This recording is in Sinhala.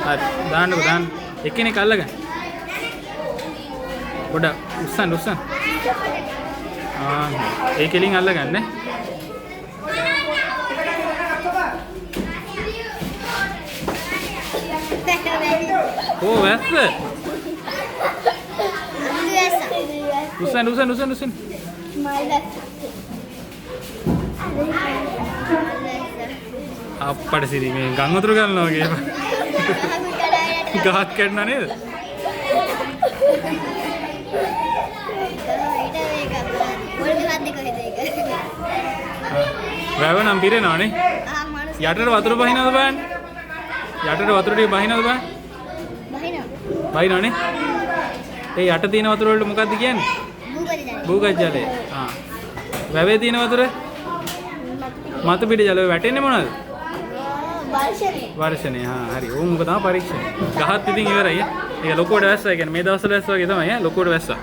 හරි දාන්නකො දාන්න. එක්කෙනෙක් අල්ලගන්න. පොඩ උස්සන්න. ඒ කෙලින් අල්ලගන්න. ඕ වැස්ස. උස්සන්න. අප්පට සිරි මේ ගම් වතුර ගන්නවා වගේ. ගහක් කැඩුණා නේද? වැව නම් පිරෙනවනේ. යටට වතුර බහිනවද බලන්න. යටට වතුර ටික බහිනවද බලන්න. බහිනවනේ. ඒ යට තියෙන වතුර වලට මොකද්ද කියන්නේ? භූගත ජලය. වැවේ තියෙන වතුර මතු පිට ජලය වැටෙන්නේ මොනවද? වර්ෂණය. හරි. ඕක තමයි පරීක්ෂණය. ගහත් ඉතින් ඉවරයි. ඒක ලොකුවට වැස්සා. කියන්නේ මේ දවස්වල වැස්සා වගේ තමයි ලොකුවට වැස්සා.